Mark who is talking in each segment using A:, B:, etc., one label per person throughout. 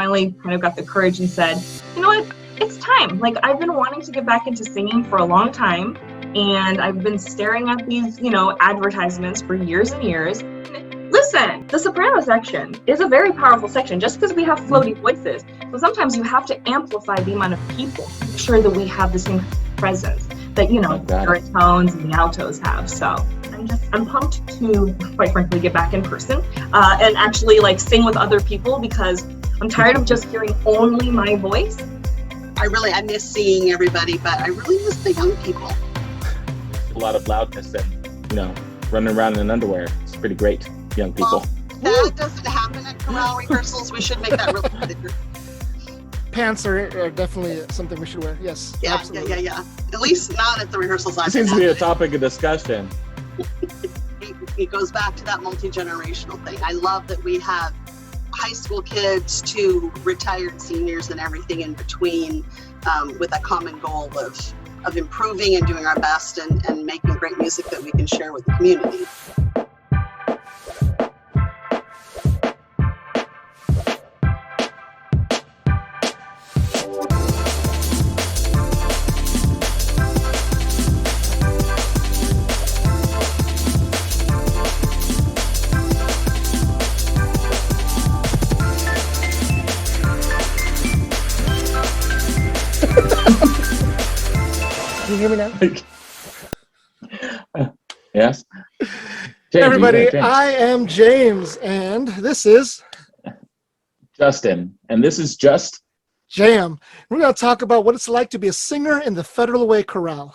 A: finally kind of got the courage and said, you know what, it's time. Like, I've been wanting to get back into singing for a long time, and I've been staring at these, you know, advertisements for years and years. Listen, the soprano section is a very powerful section just because we have floaty voices. So sometimes you have to amplify the amount of people to make sure that we have the same presence that, you know, the baritones and the altos have. So I'm pumped to, quite frankly, get back in person and actually like sing with other people, because I'm tired of just hearing only my voice.
B: I miss seeing everybody, but I really miss the young people.
C: A lot of loudness and, you know, running around in underwear. It's pretty great, young people.
B: Well, that doesn't happen at chorale rehearsals. We should make that really clear.
D: Pants are definitely something we should wear. Yes.
B: Yeah,
D: absolutely.
B: yeah. At least not at the rehearsals.
C: It seems to be a topic of discussion.
B: It goes back to that multi-generational thing. I love that we have high school kids to retired seniors and everything in between, with a common goal of improving and doing our best and making great music that we can share with the community.
D: Can you hear me now?
C: Yes.
D: Hey
C: James,
D: everybody,
C: James.
D: I am James, and this is
C: Justin, and this is Just
D: Jam. We're going to talk about what it's like to be a singer in the Federal Way Chorale.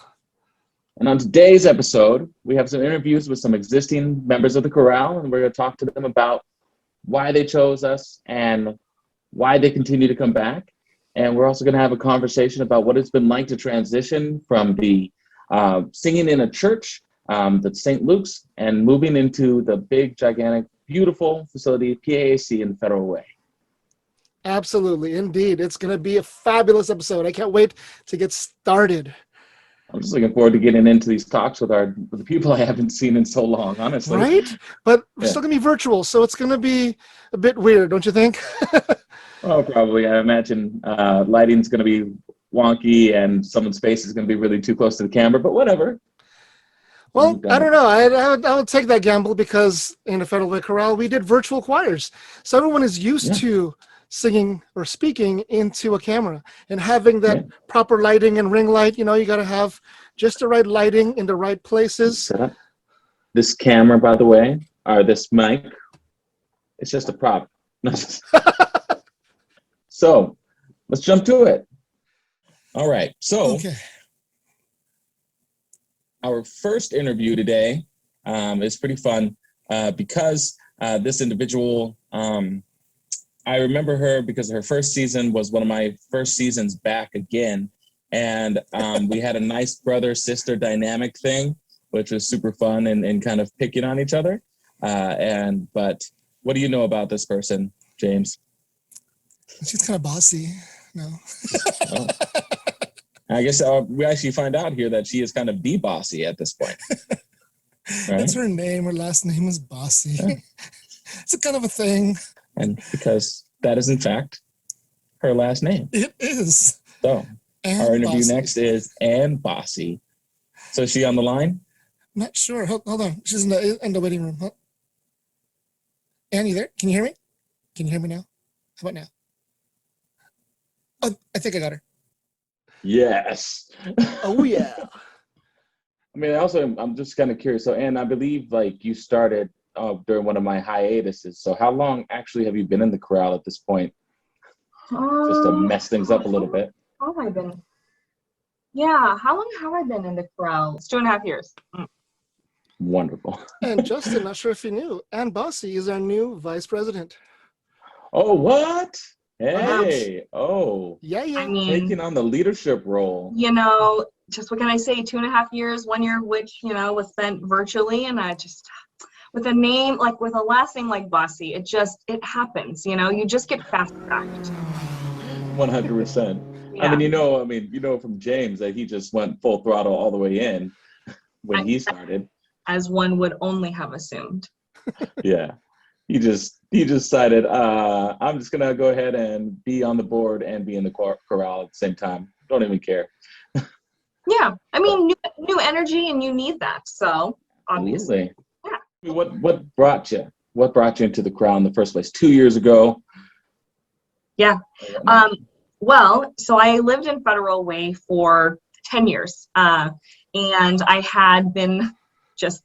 C: And on today's episode, we have some interviews with some existing members of the chorale, and we're going to talk to them about why they chose us and why they continue to come back. And we're also going to have a conversation about what it's been like to transition from the singing in a church, the St. Luke's, and moving into the big, gigantic, beautiful facility, PAEC in the Federal Way.
D: Absolutely, indeed. It's going to be a fabulous episode. I can't wait to get started.
C: I'm just looking forward to getting into these talks with the people I haven't seen in so long, honestly.
D: Right? But we're still going to be virtual, so it's going to be a bit weird, don't you think?
C: Oh, probably. I imagine lighting's going to be wonky and someone's face is going to be really too close to the camera, but whatever.
D: Well, I don't know. I would take that gamble, because in the Federal Way Chorale, we did virtual choirs. So everyone is used to singing or speaking into a camera and having that proper lighting and ring light. You know, you got to have just the right lighting in the right places.
C: This camera, by the way, or this mic, it's just a prop. So let's jump to it. All right. So our first interview today is pretty fun because this individual, I remember her because her first season was one of my first seasons back again. And we had a nice brother-sister dynamic thing, which was super fun and kind of picking on each other. But what do you know about this person, James?
D: She's kind of bossy. No.
C: Oh. I guess we actually find out here that she is kind of the bossy at this point. Right?
D: That's her name. Her last name is Bosse. Yeah. It's a kind of a thing.
C: And because that is, in fact, her last name.
D: It is.
C: So our interview
D: Bosse.
C: next is Ann Bosse. So is she on the line?
D: Not sure. Hold on. She's in the waiting room. Ann, you there? Can you hear me? Can you hear me now? How about now? Oh, I think I got her.
C: Yes.
D: Oh, yeah.
C: I mean, I'm just kind of curious. So, Ann, I believe like you started during one of my hiatuses. So how long actually have you been in the chorale at this point? Just to mess things up a little bit.
A: How have I been? Yeah, how long have I been in the chorale? It's 2.5 years.
C: Wonderful.
D: And Justin, not sure if you knew, Ann Bosse is our new vice president.
C: Oh, what? Hey,
D: yeah.
A: I mean,
C: taking on the leadership role.
A: You know, just what can I say? 2.5 years, 1 year, which, you know, was spent virtually, and I just, with a name, like with a last name like Bosse, it happens, you know, you just get fast tracked.
C: 100%.
A: Yeah.
C: I mean, you know from James that he just went full throttle all the way in when he started.
A: As one would only have assumed.
C: Yeah. You just decided, I'm just gonna go ahead and be on the board and be in the corral at the same time. Don't even care.
A: Yeah, I mean, new energy, and you need that. So obviously,
C: yeah. What brought you? What brought you into the corral in the first place? 2 years ago.
A: Yeah. Well, so I lived in Federal Way for 10 years, and I had been just,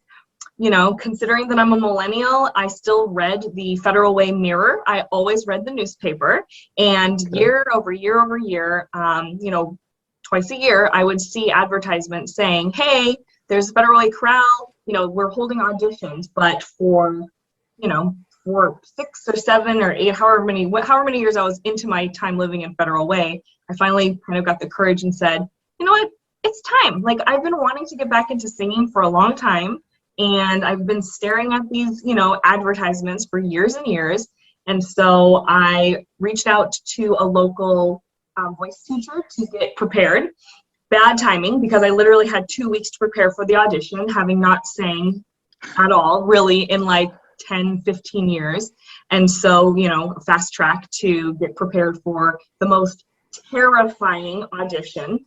A: considering that I'm a millennial, I still read the Federal Way Mirror. I always read the newspaper, and year over year over year, twice a year, I would see advertisements saying, hey, there's a Federal Way Corral, we're holding auditions, but for 6 or 7 or 8, however many years I was into my time living in Federal Way, I finally kind of got the courage and said, you know what, it's time. Like, I've been wanting to get back into singing for a long time, and I've been staring at these, advertisements for years and years. And so I reached out to a local voice teacher to get prepared. Bad timing, because I literally had 2 weeks to prepare for the audition, having not sang at all really in like 10, 15 years. And so, fast track to get prepared for the most terrifying audition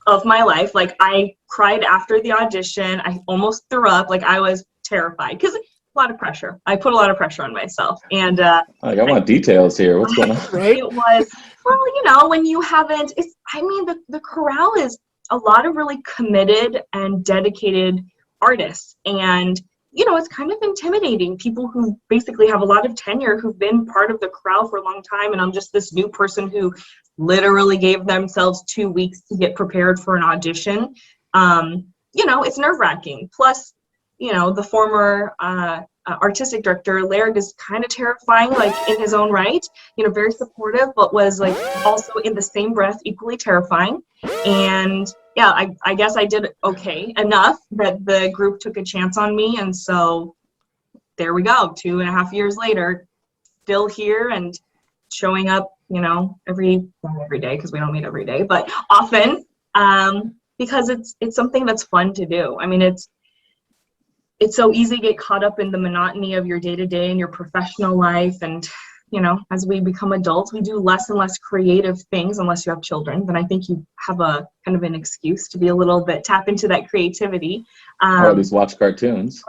A: of my life. Like, I cried after the audition. I almost threw up. Like, I was terrified because a lot of pressure. I put a lot of pressure on myself. And
C: I want details here. What's going on?
D: Right?
A: It was, well, when you haven't, the chorale is a lot of really committed and dedicated artists. And, it's kind of intimidating. People who basically have a lot of tenure, who've been part of the chorale for a long time. And I'm just this new person who literally gave themselves 2 weeks to get prepared for an audition. It's nerve-wracking. Plus, the former artistic director, Laird, is kind of terrifying, like, in his own right, very supportive, but was like also in the same breath equally terrifying. And yeah, I guess I did okay enough that the group took a chance on me. And so there we go, 2.5 years later, still here and showing up, not every day, because we don't meet every day, but often, because it's something that's fun to do. I mean, it's so easy to get caught up in the monotony of your day-to-day and your professional life. And, as we become adults, we do less and less creative things, unless you have children. Then I think you have a kind of an excuse to be a little bit, tap into that creativity.
C: Or at least watch cartoons.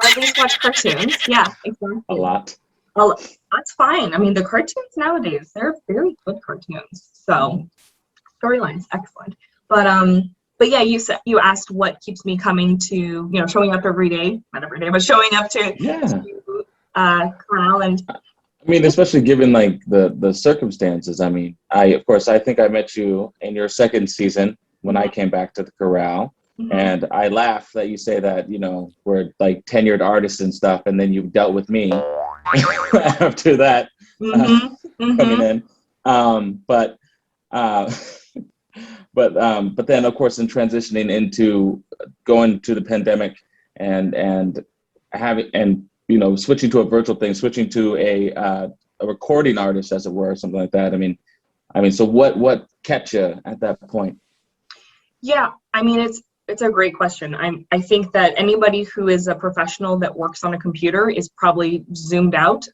A: Yeah, exactly.
C: A lot.
A: Well, that's fine. I mean, the cartoons nowadays, they're very good cartoons. So storyline's excellent. But yeah, you asked what keeps me coming to, showing up every day, not every day, but showing up to corral. And
C: I mean, especially given like the circumstances. I mean, I think I met you in your second season when I came back to the corral. Mm-hmm. And I laugh that you say that, we're like tenured artists and stuff, and then you dealt with me after that coming in. But then, of course, in transitioning into going to the pandemic and switching to a virtual thing, switching to a recording artist, as it were, something like that. I mean, so what kept you at that point?
A: Yeah, I mean, it's a great question. I think that anybody who is a professional that works on a computer is probably zoomed out,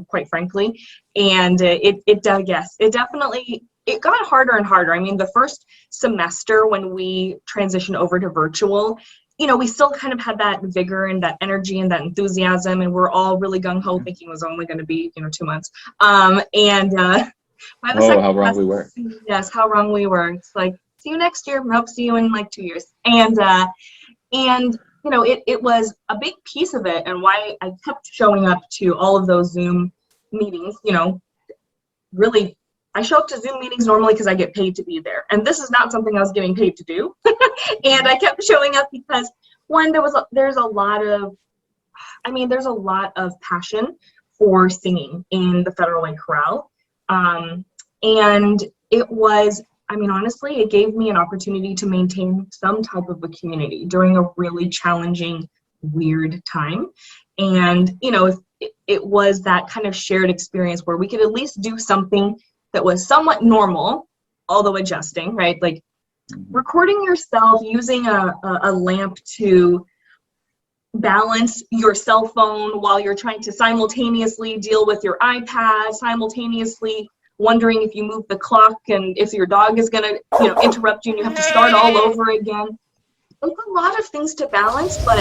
A: quite frankly. And it definitely got harder and harder. I mean, the first semester when we transitioned over to virtual, we still kind of had that vigor and that energy and that enthusiasm, and we're all really gung-ho thinking it was only going to be, 2 months. By the
C: how wrong we were.
A: Yes, how wrong we were. It's like, see you next year. Nope, see you in like 2 years. And it was a big piece of it, and why I kept showing up to all of those Zoom meetings. Really, I show up to Zoom meetings normally because I get paid to be there, and this is not something I was getting paid to do. And I kept showing up because, one, there's a lot of passion for singing in the Federal Way Chorale, and it was, honestly, it gave me an opportunity to maintain some type of a community during a really challenging, weird time. And it was that kind of shared experience where we could at least do something that was somewhat normal, although adjusting, right? Like recording yourself using a lamp to balance your cell phone while you're trying to simultaneously deal with your iPad, simultaneously wondering if you move the clock and if your dog is going to, interrupt you and you have to start all over again. It's a lot of things to balance, but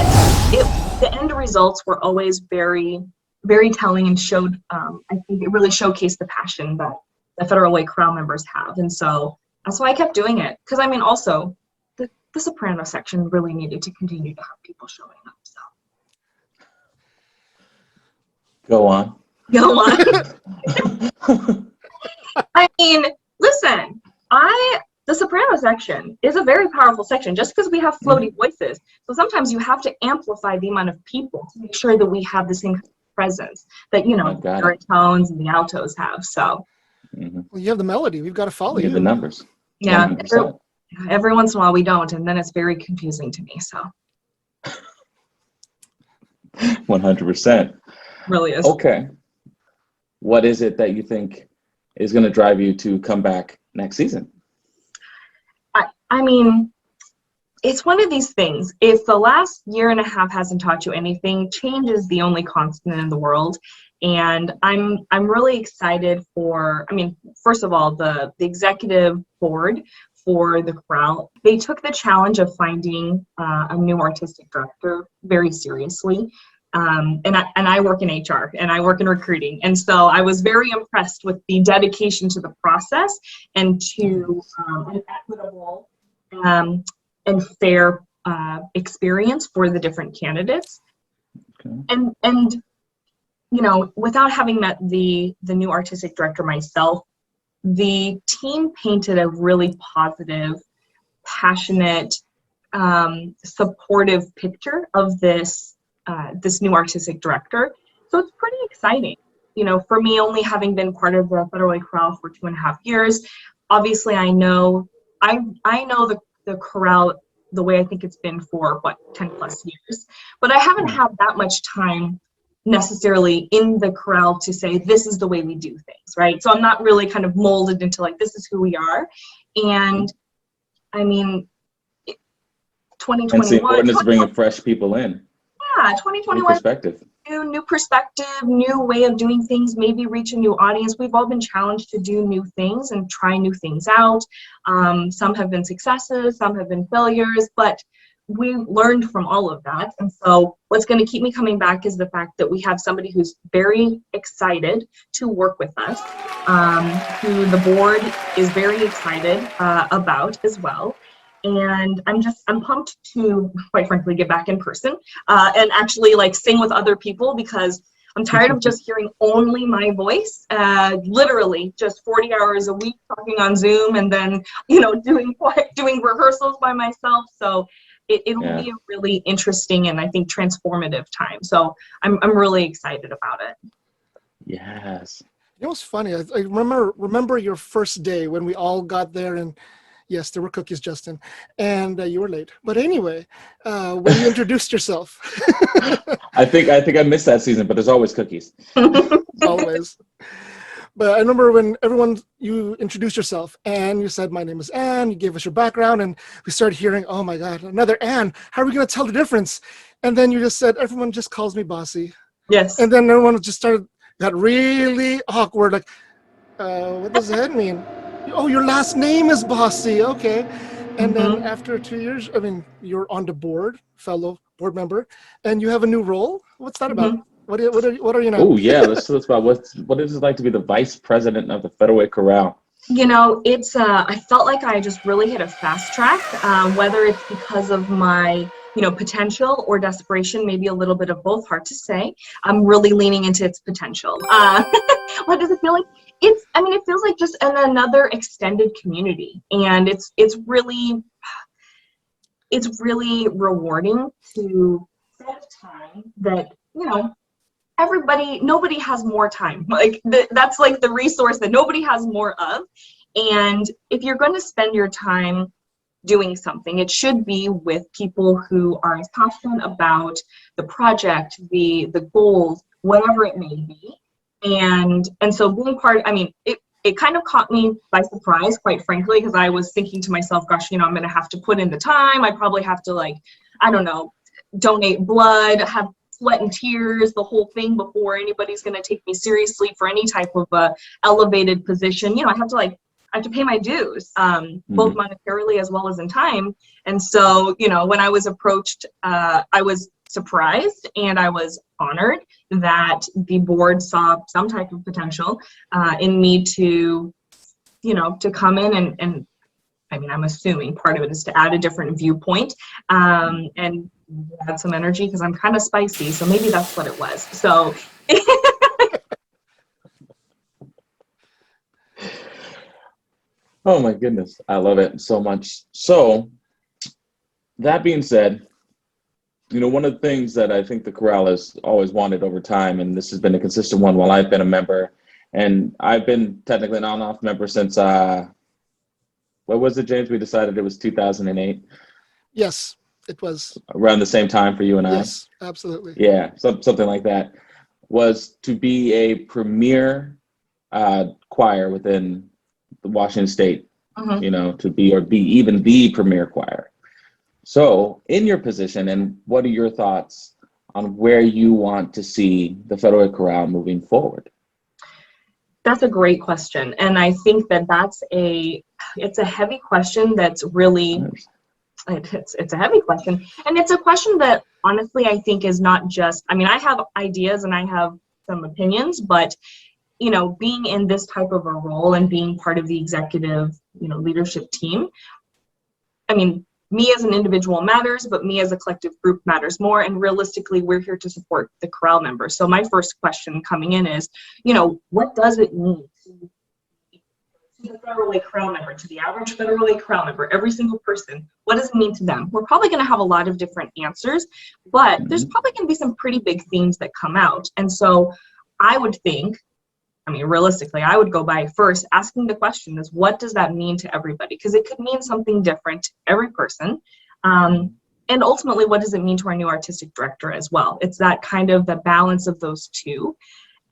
A: the end results were always very, very telling and showed, I think it really showcased the passion that the Federal Way Chorale members have. And so that's why I kept doing it. Because I mean, also, the soprano section really needed to continue to have people showing up. So
C: Go on.
A: I mean, listen, the soprano section is a very powerful section just because we have floaty voices. So sometimes you have to amplify the amount of people to make sure that we have the same presence that, the baritones and the altos have. So
D: well, you have the melody. We've got to follow you.
C: The numbers.
A: Yeah. Every once in a while we don't, and then it's very confusing to me. So
C: 100%.
A: Really is.
C: Okay. What is it that you think is going to drive you to come back next season?
A: I mean, it's one of these things. If the last year and a half hasn't taught you anything, change is the only constant in the world. And I'm really excited for, first of all, the executive board for the chorale. They took the challenge of finding a new artistic director very seriously. And I work in HR and I work in recruiting. And so I was very impressed with the dedication to the process and to an equitable and fair experience for the different candidates.
C: Okay.
A: And without having met the new artistic director myself, the team painted a really positive, passionate, supportive picture of this new artistic director. So it's pretty exciting. For me, only having been part of the Federal Way Chorale for 2.5 years, obviously I know the chorale the way I think it's been for 10 plus years, but I haven't had that much time necessarily in the chorale to say this is the way we do things, right? So I'm not really kind of molded into this is who we are. And I mean, 2021.
C: It's important to bring fresh people in.
A: Yeah, 2021.
C: New perspective.
A: New perspective, new way of doing things, maybe reach a new audience. We've all been challenged to do new things and try new things out. Some have been successes, some have been failures, but we've learned from all of that. And so what's going to keep me coming back is the fact that we have somebody who's very excited to work with us, who the board is very excited about as well. And I'm pumped to, quite frankly, get back in person and actually sing with other people, because I'm tired of just hearing only my voice, literally just 40 hours a week talking on Zoom and then, doing rehearsals by myself. So it'll be a really interesting and I think transformative time. So I'm really excited about it.
C: Yes.
D: What's funny? I remember your first day when we all got there, and yes, there were cookies, Justin, and you were late. But anyway, when you introduced yourself.
C: I think I missed that season, but there's always cookies.
D: Always. But I remember when you introduced yourself and you said, my name is Anne, you gave us your background, and we started hearing, oh my God, another Anne. How are we going to tell the difference? And then you just said, everyone just calls me Bosse.
A: Yes.
D: And then everyone just got really awkward. What does that mean? Oh, your last name is Bosse. Okay. And then after 2 years, you're on the board, fellow board member, and you have a new role. What's that about? What are you now?
C: Oh yeah, let's talk about what is it like to be the vice president of the Federal Way Chorale?
A: It's I felt like I just really hit a fast track, whether it's because of my potential or desperation, maybe a little bit of both, hard to say. I'm really leaning into its potential. What does it feel like? It feels like just another extended community, and it's really rewarding to spend time that nobody has more time. That's the resource that nobody has more of. And if you're going to spend your time doing something, it should be with people who are as passionate about the project, the goals, whatever it may be. And so being part, it kind of caught me by surprise, quite frankly, because I was thinking to myself, gosh, I'm going to have to put in the time. I probably have to donate blood, have sweat and tears, the whole thing before anybody's going to take me seriously for any type of elevated position. You know, I have to pay my dues, both monetarily as well as in time. And so, you know, when I was approached, I was surprised and I was honored that the board saw some type of potential in me to, you know, to come in and I mean, I'm assuming part of it is to add a different viewpoint and add some energy because I'm kind of spicy. So maybe that's what it was. So.
C: Oh my goodness, I love it so much. So that being said, you know, one of the things that I think the chorale has always wanted over time, and this has been a consistent one while I've been a member, and I've been technically an on-off member since, what was it, James? We decided it was 2008.
D: Yes, it was.
C: Around the same time for you and I?
D: Yes, absolutely.
C: Yeah, something like that. Was to be a premier choir within the Washington State, you know, to be even the premier choir. So in your position, and what are your thoughts on where you want to see the Federal Chorale moving forward?
A: That's a great question. And I think that it's a heavy question that's really, it's a heavy question. And it's a question that honestly, I think is not just, I mean, I have ideas and I have some opinions, but you know, being in this type of a role and being part of the executive, you know, leadership team, I mean, me as an individual matters, but me as a collective group matters more. And realistically, we're here to support the chorale members. So my first question coming in is, you know, what does it mean to the Federal Way chorale member, to the average Federal Way chorale member, every single person? What does it mean to them? We're probably going to have a lot of different answers, but there's probably going to be some pretty big themes that come out. And so I would think, I mean, realistically, I would go by first asking the question is, what does that mean to everybody? Because it could mean something different to every person. And ultimately, what does it mean to our new artistic director as well? It's that kind of the balance of those two.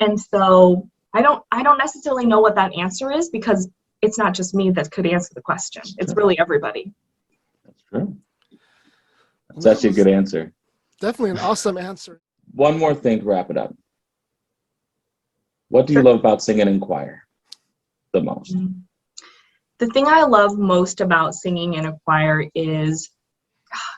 A: And so I don't necessarily know what that answer is because it's not just me that could answer the question. It's really everybody.
C: That's true. That's actually a good answer.
D: Definitely an awesome answer.
C: One more thing to wrap it up. What do you love about singing in choir the most?
A: The thing I love most about singing in a choir is,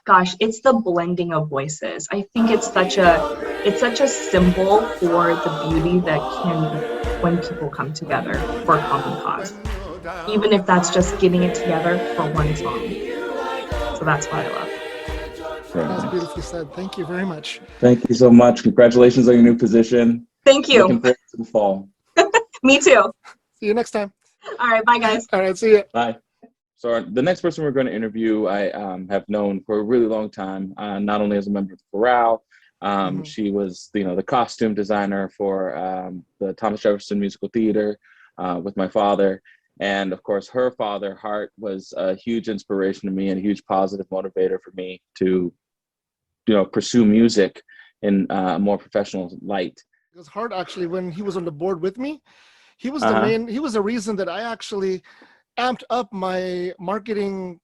A: gosh, it's the blending of voices. I think it's such a symbol for the beauty that can when people come together for a common cause. Even if that's just getting it together for one song. So that's what I love.
D: That's beautifully said. Thank you very much.
C: Thank you so much. Congratulations on your new position.
A: Thank you.
C: Looking forward to the fall.
A: Me too.
D: See you next time.
A: All right. Bye, guys.
D: All right. See you.
C: Bye. So the next person we're going to interview, I have known for a really long time, not only as a member of the chorale. She was, you know, the costume designer for the Thomas Jefferson Musical Theater with my father. And of course, her father, Hart, was a huge inspiration to me and a huge positive motivator for me to, you know, pursue music in a more professional light.
D: Because Hart actually, when he was on the board with me, he was the reason that I actually amped up my marketing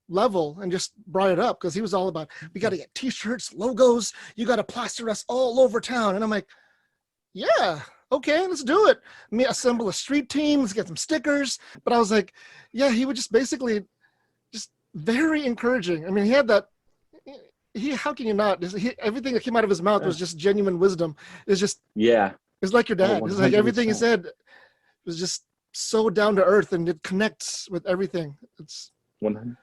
D: level and just brought it up, because he was all about, we got to get t-shirts, logos, you got to plaster us all over town. And I'm like, yeah, okay, let's do it. Me assemble a street team, let's get some stickers. But I was like, yeah, he would just basically just very encouraging. I mean, he had that, how can you not? Everything that came out of his mouth was just genuine wisdom. It's just, it's like your dad. It's like everything he said was just so down to earth, and it connects with everything. It's
C: 100.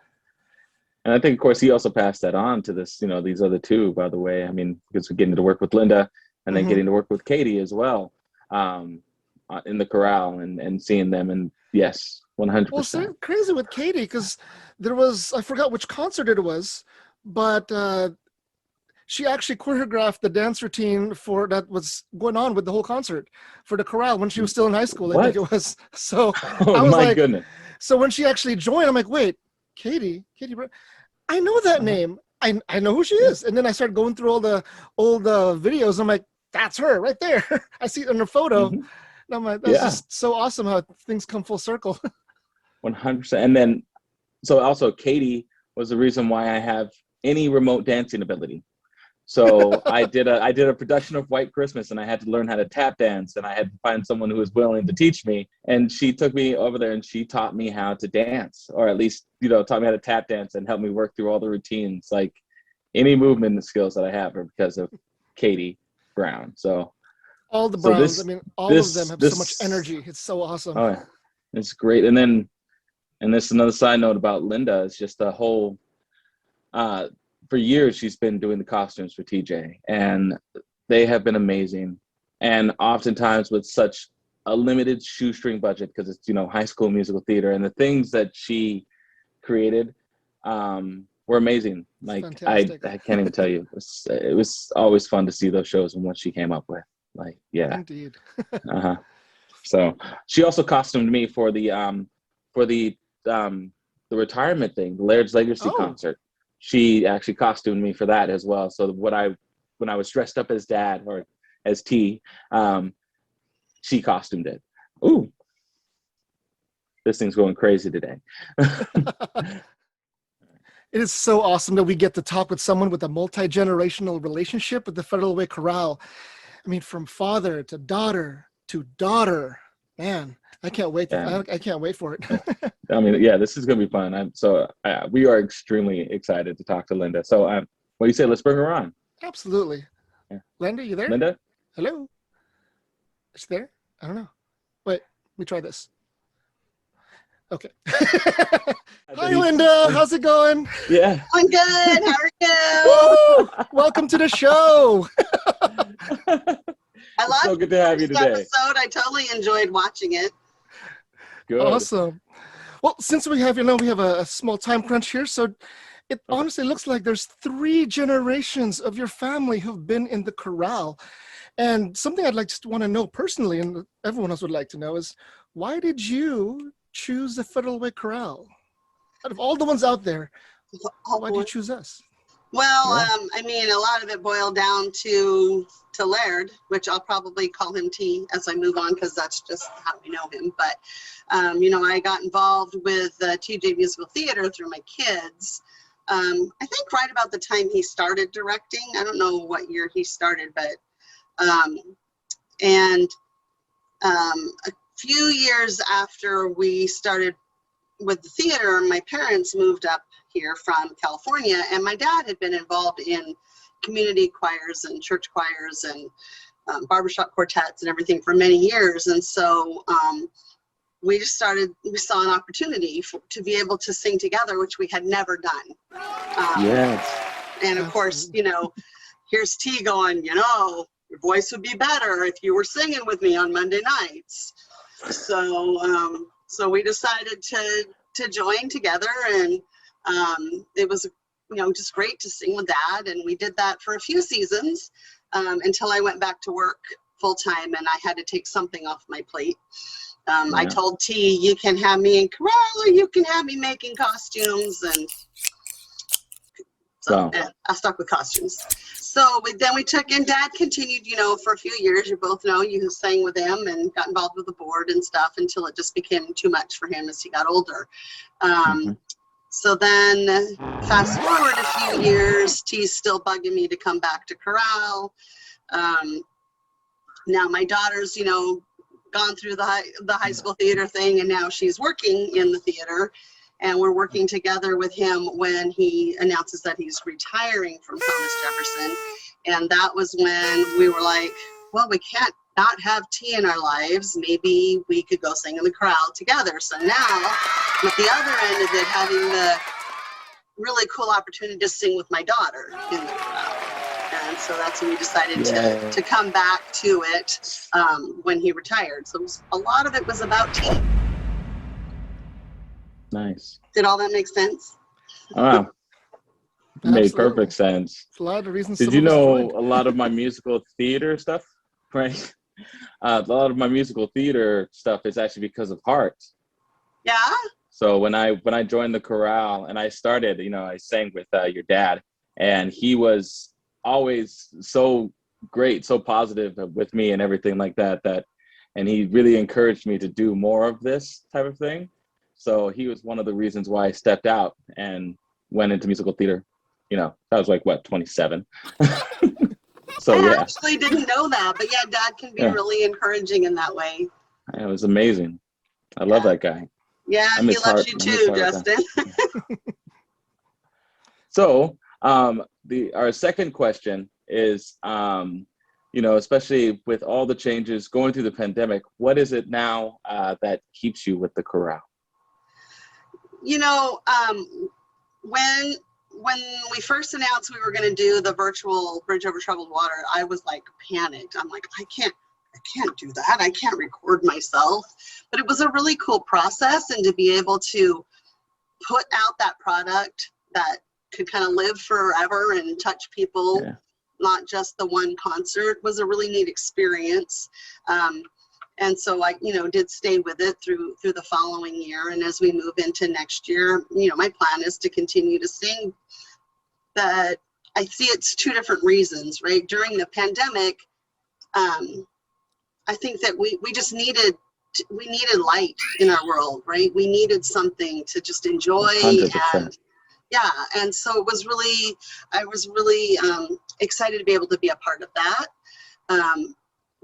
C: And I think, of course, he also passed that on to this, you know, these other two, by the way. I mean, because we're getting to work with Linda and then getting to work with Katie as well in the chorale and seeing them. And yes, 100%.
D: Well, it's crazy with Katie, because there was, I forgot which concert it was, but she actually choreographed the dance routine for that was going on with the whole concert for the chorale when she was still in high school. I think it was. So I was like,
C: goodness.
D: So when she actually joined, I'm like, wait, Katie, I know that name. I know who she is. And then I started going through all the old videos. I'm like, that's her right there. I see it in her photo. And I'm like, that's just so awesome how things come full circle.
C: 100%. And then, so also Katie was the reason why I have any remote dancing ability. So I did a production of White Christmas, and I had to learn how to tap dance, and I had to find someone who was willing to teach me. And she took me over there and she taught me how to dance, or at least, taught me how to tap dance and helped me work through all the routines. Like any movement skills that I have are because of Katie Brown. So
D: all the Browns, all of them have so much energy. It's so awesome.
C: Oh, yeah. It's great. And this another side note about Linda is just the whole, for years, she's been doing the costumes for TJ, and they have been amazing. And oftentimes with such a limited shoestring budget, because it's, High School Musical Theater, and the things that she created were amazing. Like, I can't even tell you. It was always fun to see those shows and what she came up with. Like, yeah.
D: Indeed.
C: So she also costumed me for the retirement thing, the Laird's Legacy concert. She actually costumed me for that as well. So when I was dressed up as Dad or as T, she costumed it. Ooh, this thing's going crazy today.
D: It is so awesome that we get to talk with someone with a multi-generational relationship with the Federal Way Chorale. From father to daughter to daughter. Man, I can't wait. I can't wait for it.
C: This is going to be fun. We are extremely excited to talk to Linda. So what do you say? Let's bring her on.
D: Absolutely. Yeah. Linda, you there?
C: Linda?
D: Hello? Is she there? I don't know. Wait, let me try this. Okay. Hi, Linda. How's it going?
C: Yeah.
B: I'm good. How are you?
D: Woo! Welcome to the show.
B: I love
C: so good to have you today.
B: Episode. I totally enjoyed watching it.
C: Good.
D: Awesome. Well, since we have a small time crunch here, so it honestly looks like there's 3 generations of your family who've been in the chorale. And something I'd just want to know personally, and everyone else would like to know, is why did you choose the Federal Way Chorale? Out of all the ones out there, why did you choose us?
B: Well, a lot of it boiled down to Laird, which I'll probably call him T as I move on, because that's just how we know him. But, I got involved with TJ Musical Theater through my kids. I think right about the time he started directing. I don't know what year he started, but, a few years after we started with the theater, my parents moved up here from California, and my dad had been involved in community choirs and church choirs and barbershop quartets and everything for many years. And so we saw an opportunity to be able to sing together, which we had never done.
C: Yes.
B: And of course, here's T going, your voice would be better if you were singing with me on Monday nights. So we decided to join together, and it was just great to sing with Dad, and we did that for a few seasons until I went back to work full time, and I had to take something off my plate. I told T, you can have me in chorale, or you can have me making costumes, and so I stuck with costumes. So then we took, and Dad continued, for a few years. You both know, you sang with him and got involved with the board and stuff until it just became too much for him as he got older. So then fast forward a few years, T's still bugging me to come back to chorale. Now my daughter's, gone through the high school theater thing, and now she's working in the theater. And we're working together with him when he announces that he's retiring from Thomas Jefferson. And that was when we were like, well, we can't not have T in our lives. Maybe we could go sing in the chorale together. So now, with the other end of it, having the really cool opportunity to sing with my daughter in the chorale. And so that's when we decided to come back to it when he retired. So a lot of it was about T.
C: Nice.
B: Did all that make sense?
C: Wow. Made perfect sense.
D: It's a lot of reasons.
C: Did you know a lot of my musical theater stuff? Right. A lot of my musical theater stuff is actually because of Heart.
B: Yeah.
C: So when I joined the chorale and I started, I sang with your dad, and he was always so great, so positive with me and everything like that. And he really encouraged me to do more of this type of thing. So he was one of the reasons why I stepped out and went into musical theater. I was like, what, 27? So
B: I
C: yeah,
B: actually didn't know that, but yeah, Dad can be really encouraging in that way.
C: it was amazing. I love that guy.
B: Yeah,
C: I
B: he
C: miss
B: loves
C: Hart.
B: you
C: I miss
B: too,
C: Hart.
B: Justin.
C: So our second question is, especially with all the changes going through the pandemic, what is it now that keeps you with the chorale?
B: When we first announced we were going to do the virtual Bridge Over Troubled Water, I was like panicked. I'm like, I can't do that. I can't record myself. But it was a really cool process, and to be able to put out that product that could kind of live forever and touch people, not just the one concert, was a really neat experience. And so I, did stay with it through the following year. And as we move into next year, my plan is to continue to sing. But I see it's two different reasons, right? During the pandemic, I think that we just needed light in our world, right? We needed something to just enjoy.
C: 100%.
B: And so I was really excited to be able to be a part of that.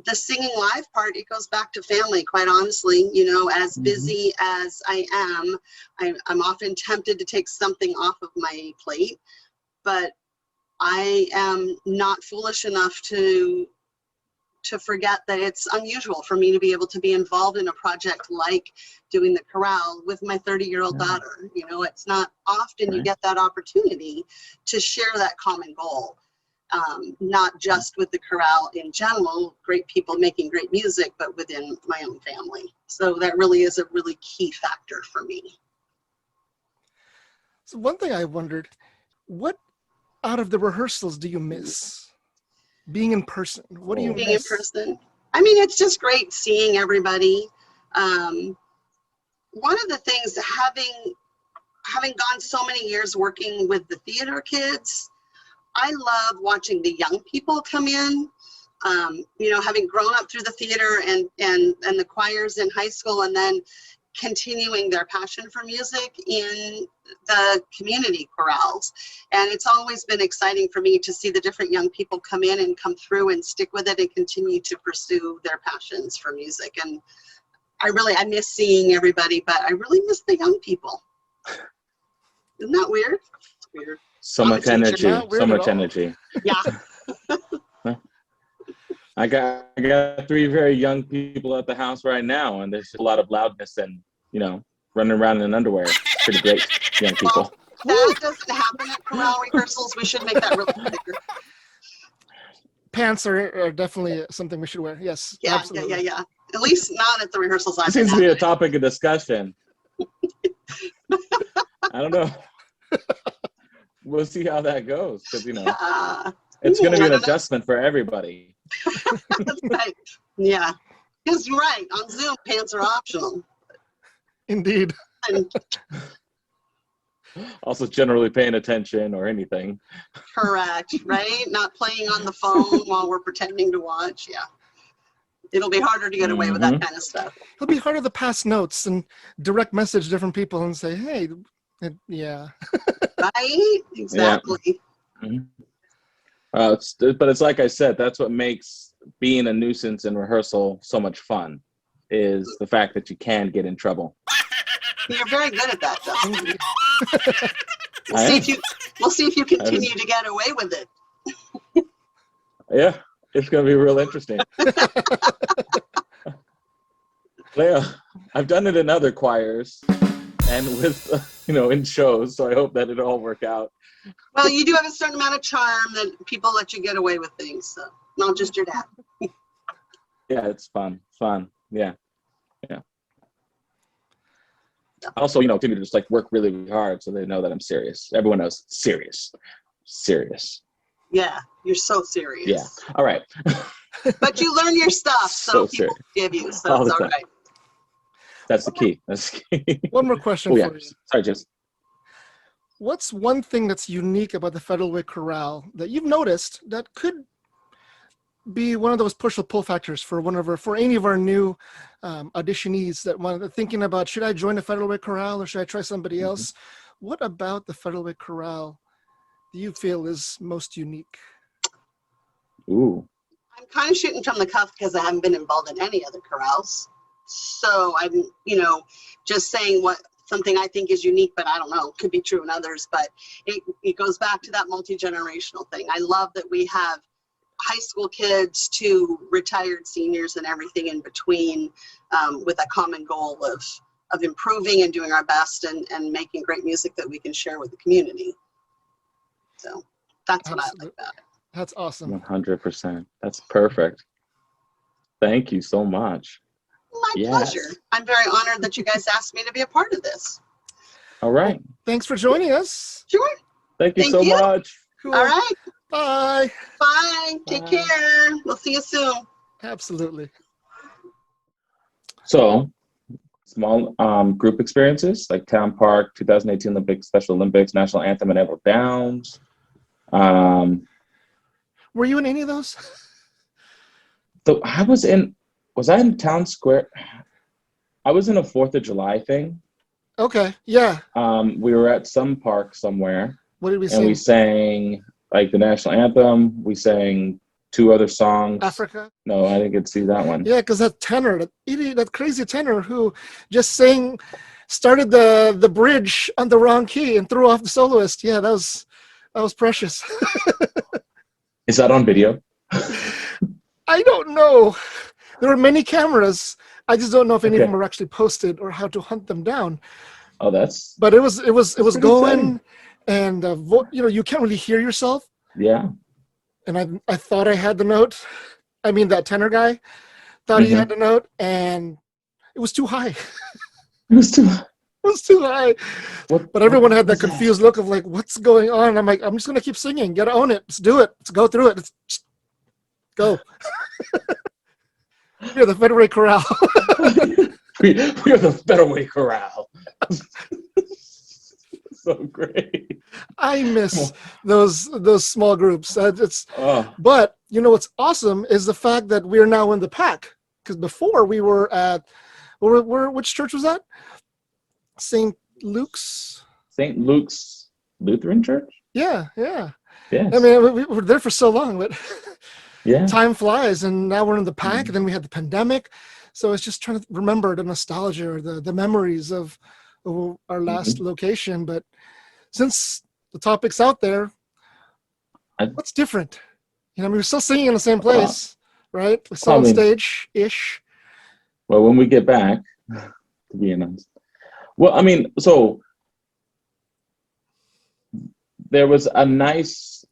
B: The singing live part, it goes back to family, quite honestly. As busy as I am, I'm often tempted to take something off of my plate, but I am not foolish enough to forget that it's unusual for me to be able to be involved in a project like doing the chorale with my 30-year-old daughter. It's not often you get that opportunity to share that common goal. Not just with the chorale in general, great people making great music, but within my own family. So that really is a really key factor for me.
D: So one thing I wondered, what out of the rehearsals do you miss? Being in person, what do you miss?
B: Being in person? I mean, it's just great seeing everybody. One of the things, having gone so many years working with the theater kids, I love watching the young people come in, having grown up through the theater and the choirs in high school, and then continuing their passion for music in the community chorales. And it's always been exciting for me to see the different young people come in and come through and stick with it and continue to pursue their passions for music. And I miss seeing everybody, but I really miss the young people. Isn't that weird? It's weird.
C: So much energy. So much energy.
B: Yeah.
C: I got 3 very young people at the house right now, and there's a lot of loudness and, running around in underwear. Pretty great young people.
B: Well, that doesn't happen at chorale rehearsals. We should make that really bigger.
D: Pants are definitely something we should wear. Yes.
B: Yeah,
D: absolutely.
B: yeah. At least not at the rehearsals.
C: It seems to be a topic of discussion. I don't know. We'll see how that goes, because it's going to be an adjustment for everybody.
B: That's right. Yeah, because you're right. On Zoom, pants are optional.
D: Indeed.
C: Also, generally paying attention or anything.
B: Correct. Right. Not playing on the phone while we're pretending to watch. Yeah. It'll be harder to get away with that kind of stuff.
D: It'll be harder to pass notes and direct message different people and say, hey. Yeah.
B: Right? Exactly.
C: Yeah. But it's like I said, that's what makes being a nuisance in rehearsal so much fun, is the fact that you can get in trouble.
B: You're very good at that, Justin. We'll see if you continue to get away with it.
C: Yeah, it's going to be real interesting. Leah, I've done it in other choirs and with, in shows, so I hope that it'll all work out.
B: Well, you do have a certain amount of charm that people let you get away with things, so not just your dad.
C: Yeah, it's fun. Yeah. Also, continue to just work really hard so they know that I'm serious. Everyone knows serious.
B: Yeah, you're so serious.
C: Yeah. All right.
B: But you learn your stuff, so people give you, so it's all right.
C: That's the key.
D: One more question for you.
C: Sorry, Jess.
D: What's one thing that's unique about the Federal Way Chorale that you've noticed that could be one of those push or pull factors for any of our new auditionees that thinking about, should I join the Federal Way Chorale or should I try somebody else? What about the Federal Way Chorale do you feel is most unique?
C: Ooh.
B: I'm kind of shooting from the cuff because I haven't been involved in any other chorales. So I'm, just saying what something I think is unique, but I don't know, could be true in others, but it goes back to that multi-generational thing. I love that we have high school kids to retired seniors and everything in between, with a common goal of improving and doing our best and making great music that we can share with the community. So that's what I like about it.
D: That's awesome.
C: 100%. That's perfect. Thank you so much.
B: My pleasure. I'm very honored that you guys asked me to be a part of this.
C: All right.
D: Well, thanks for joining us.
B: Sure.
C: Thank you so much.
D: Cool.
B: All right.
D: Bye.
B: Bye. Take care. We'll see you soon.
D: Absolutely.
C: So, small group experiences like Town Park, 2018 Olympics, Special Olympics, National Anthem, and Ever Downs.
D: Were you in any of those?
C: So was I in Town Square? I was in a 4th of July thing.
D: Okay, yeah.
C: We were at some park somewhere.
D: What did we sing?
C: And we sang like the national anthem. We sang 2 other songs.
D: Africa?
C: No, I didn't get to see that one.
D: Yeah, because that tenor, that idiot, that crazy tenor who just started the bridge on the wrong key and threw off the soloist. Yeah, that was precious.
C: Is that on video?
D: I don't know. There were many cameras. I just don't know if any of them were actually posted or how to hunt them down.
C: Oh,
D: But it was going,
C: exciting.
D: and you can't really hear yourself.
C: Yeah.
D: And I thought I had the note. I mean, that tenor guy thought he had the note, and it was too high.
C: It was too high.
D: It was too high. But everyone had that confused look of like, what's going on? I'm like, I'm just going to keep singing. Got to own it. Let's do it. Let's go through it. Let's go. We're the Federal Chorale.
C: we are the Federal Chorale. So great.
D: I miss those small groups. But what's awesome is the fact that we're now in the PAEC. Because before we were at, which church was that? St. Luke's Lutheran Church? Yeah. Yes.
C: I
D: mean, we were there for so long, but
C: yeah,
D: time flies, and now we're in the PAEC, and then we had the pandemic. So it's just trying to remember the nostalgia or the memories of our last location. But since the topic's out there, what's different? We're still singing in the same place, right? We're still on stage-ish.
C: Well, when we get back, to be honest. Well, I mean, so there was a nice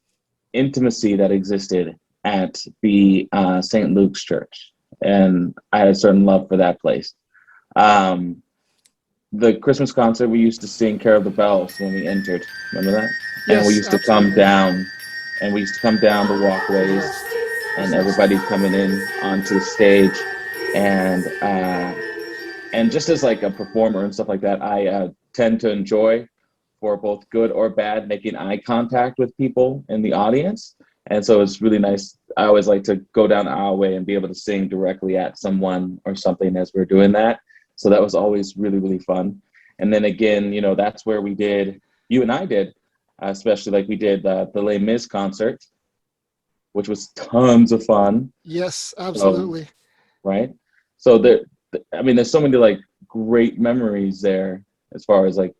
C: intimacy that existed at the St. Luke's Church, and I had a certain love for that place. The Christmas concert, we used to sing Carol of the Bells when we entered. Remember that?
D: Yes,
C: and we used to come down, the walkways, and everybody coming in onto the stage, and just as like a performer and stuff like that, I tend to enjoy, for both good or bad, making eye contact with people in the audience. And so it's really nice. I always like to go down the aisleway and be able to sing directly at someone or something as we're doing that. So that was always really, really fun. And then again, that's where you and I did, especially like we did the Les Mis concert, which was tons of fun.
D: Yes, absolutely.
C: Right? So there's so many like great memories there as far as like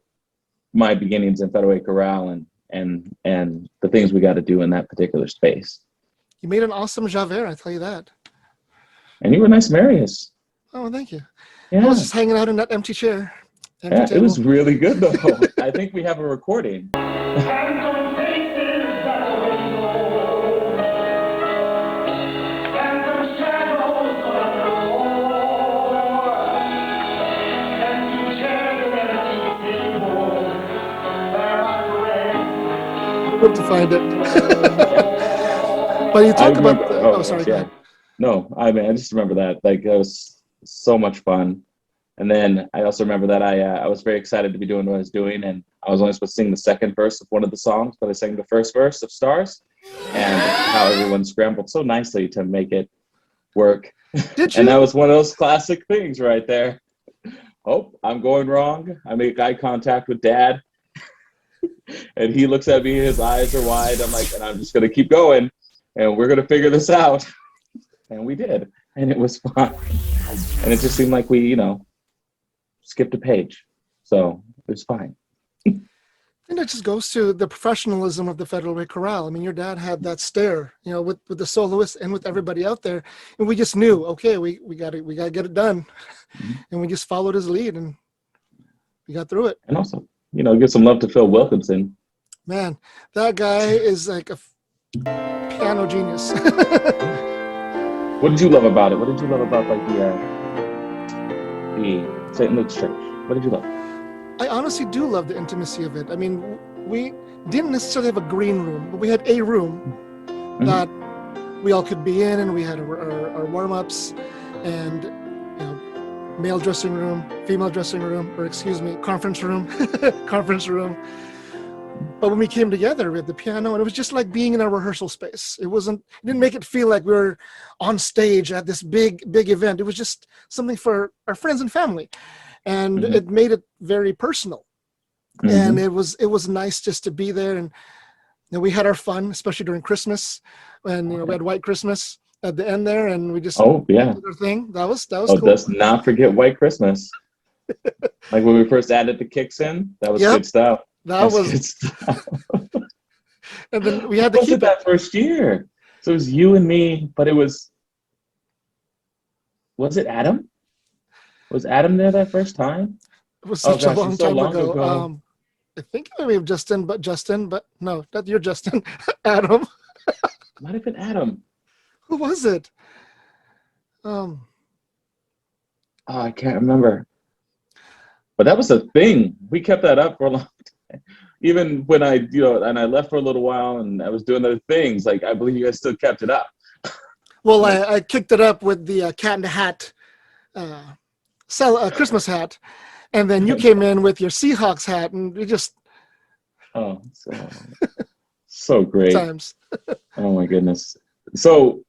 C: my beginnings in Federal Chorale and the things we got to do in that particular space.
D: You made an awesome Javert, I tell you that.
C: And you were nice, Marius.
D: Oh, thank you.
C: Yeah.
D: I was just hanging out in that empty chair.
C: Yeah, it was really good though. I think we have a recording.
D: To find it. But you talk about sorry.
C: Yeah. No, I just remember that. Like, it was so much fun. And then I also remember that I was very excited to be doing what I was doing, and I was only supposed to sing the second verse of one of the songs, but I sang the first verse of Stars, and how everyone scrambled so nicely to make it work.
D: Did you?
C: And that was one of those classic things right there. Oh, I'm going wrong. I make eye contact with Dad. And he looks at me, his eyes are wide. I'm like, and I'm just gonna keep going, and we're gonna figure this out. And we did, and it was fun. And it just seemed like we, skipped a page, so it was fine.
D: And it just goes to the professionalism of the Federal Way Chorale. I mean, your dad had that stare, with the soloists and with everybody out there, and we just knew, okay, we got to get it done, and we just followed his lead, and we got through it.
C: And also, give some love to Phil Wilkinson.
D: Man, that guy is like a piano genius.
C: What did you love about it? What did you love about like the St. Luke's Church? What did you love?
D: I honestly do love the intimacy of it. I mean, we didn't necessarily have a green room, but we had a room that we all could be in, and we had our warm-ups, and male dressing room, female dressing room, or excuse me, conference room, conference room. But when we came together, we had the piano, and it was just like being in a rehearsal space. It didn't make it feel like we were on stage at this big event. It was just something for our friends and family. And it made it very personal. And it was nice just to be there. And we had our fun, especially during Christmas, when we had White Christmas at the end there, and we just did our thing. That was cool.
C: Let's not forget White Christmas. Like when we first added the kicks in, that was good stuff.
D: That was good stuff. And then we had to keep
C: that first year. So it was you and me, but it was it Adam? Was Adam there that first time?
D: It was such a long time ago. I think maybe Justin, but no, not you're Justin. Adam.
C: Might have been Adam.
D: Who was it?
C: I can't remember. But that was a thing. We kept that up for a long time. Even when I left for a little while and I was doing other things, like I believe you guys still kept it up.
D: Well, I kicked it up with the Cat in the Hat Christmas hat, and then you came in with your Seahawks hat, and we just
C: so great
D: times.
C: Oh my goodness. So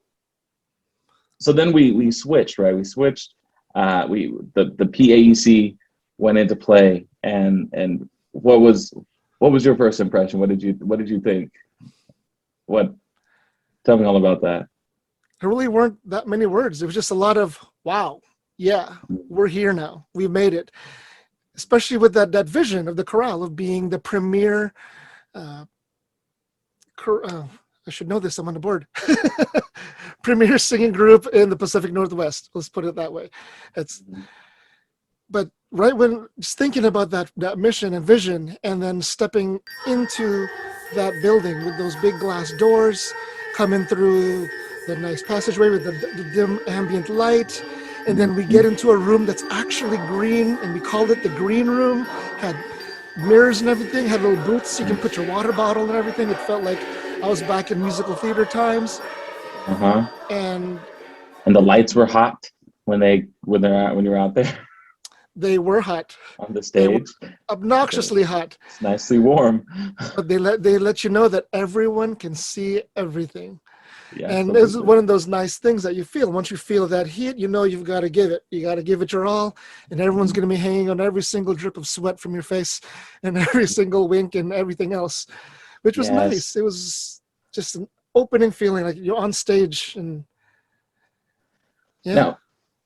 C: then we switched, right? We switched. The PAEC went into play, and what was your first impression? What did you think? Tell me all about that.
D: There really weren't that many words. It was just a lot of wow. Yeah, we're here now. We made it. Especially with that vision of the chorale of being the premier. I should know this. I'm on the board. Premier singing group in the Pacific Northwest. Let's put it that way. But right when just thinking about that mission and vision, and then stepping into that building with those big glass doors, coming through the nice passageway with the dim ambient light. And then we get into a room that's actually green, and we called it the green room. Had mirrors and everything, had little booths you can put your water bottle and everything. It felt like I was back in musical theater times. And
C: the lights were hot when you were out there.
D: They were hot
C: on the stage.
D: Obnoxiously hot.
C: It's nicely warm.
D: But they let you know that everyone can see everything.
C: Yeah,
D: and it's one of those nice things that you feel. Once you feel that heat, you've got to give it. You got to give it your all, and everyone's going to be hanging on every single drip of sweat from your face and every single wink and everything else, which was nice. It was just an opening feeling, like you're on stage. And
C: now,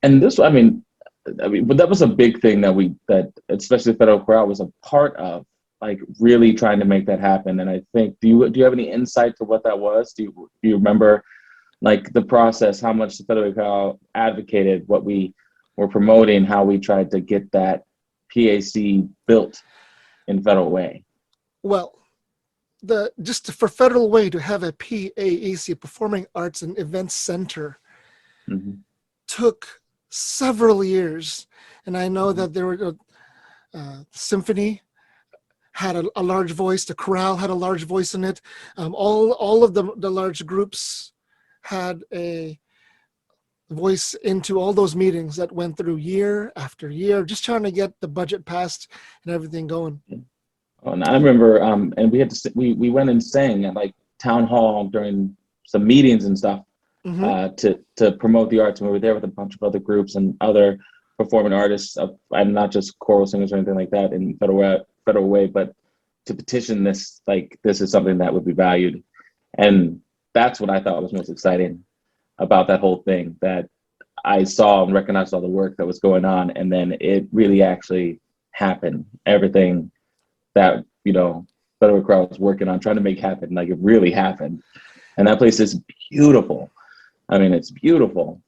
C: and this, I mean, but that was a big thing that especially the Federal Chorale was a part of, like really trying to make that happen. And I think, do you have any insight to what that was? Do you remember like the process, how much the Federal Chorale advocated what we were promoting, how we tried to get that PAC built in Federal Way?
D: Well, just for Federal Way to have a PAEC, a Performing Arts and Events Center, took several years. And I know that there were symphony had a large voice, the chorale had a large voice in it. All of the large groups had a voice into all those meetings that went through year after year, just trying to get the budget passed and everything going.
C: Oh, and I remember, and we went and sang at like town hall during some meetings and stuff to promote the arts. And we were there with a bunch of other groups and other performing artists, and not just choral singers or anything like that in Federal Way, but to petition this, like this is something that would be valued. And that's what I thought was most exciting about that whole thing, that I saw and recognized all the work that was going on, and then it really actually happened. Everything that, you know, Federal Crowd was working on, trying to make happen, like it really happened. And that place is beautiful. I mean, it's beautiful.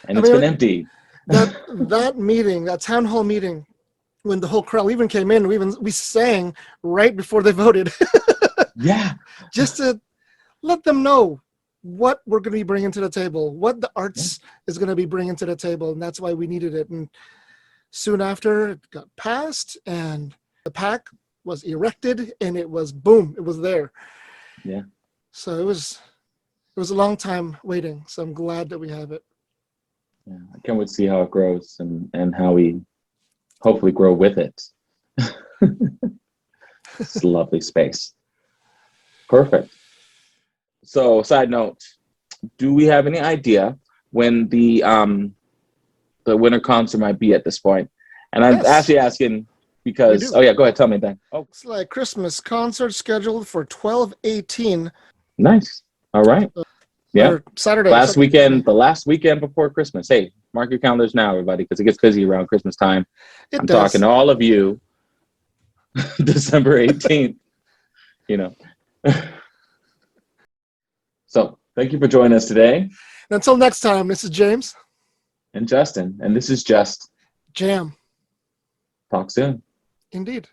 C: And it's been empty.
D: That meeting, that town hall meeting, when the whole crowd even came in, we sang right before they voted.
C: Yeah.
D: Just to let them know what we're going to be bringing to the table, what the arts is going to be bringing to the table, and that's why we needed it. And soon after, it got passed, and the PAEC was erected, and it was boom, it was there.
C: Yeah.
D: So it was a long time waiting. So I'm glad that we have it.
C: Yeah, I can't wait to see how it grows and how we hopefully grow with it. It's a lovely space. Perfect. So, side note, do we have any idea when the winter concert might be at this point? And I'm actually asking because, oh yeah, go ahead, tell me then. Oh,
D: it's like Christmas concert scheduled for 12/18.
C: Nice. All right. Yeah.
D: Saturday.
C: The last weekend before Christmas. Hey, mark your calendars now, everybody, because it gets busy around Christmas time. I'm talking to all of you. December 18th. You know. So, thank you for joining us today.
D: And until next time, this is James.
C: And Justin. And this is just
D: Jam.
C: Talk soon.
D: Indeed.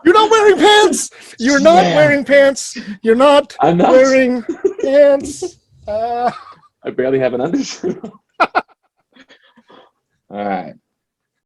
D: You're not wearing pants. You're not wearing pants. You're not wearing pants.
C: I barely have an undershirt. All right.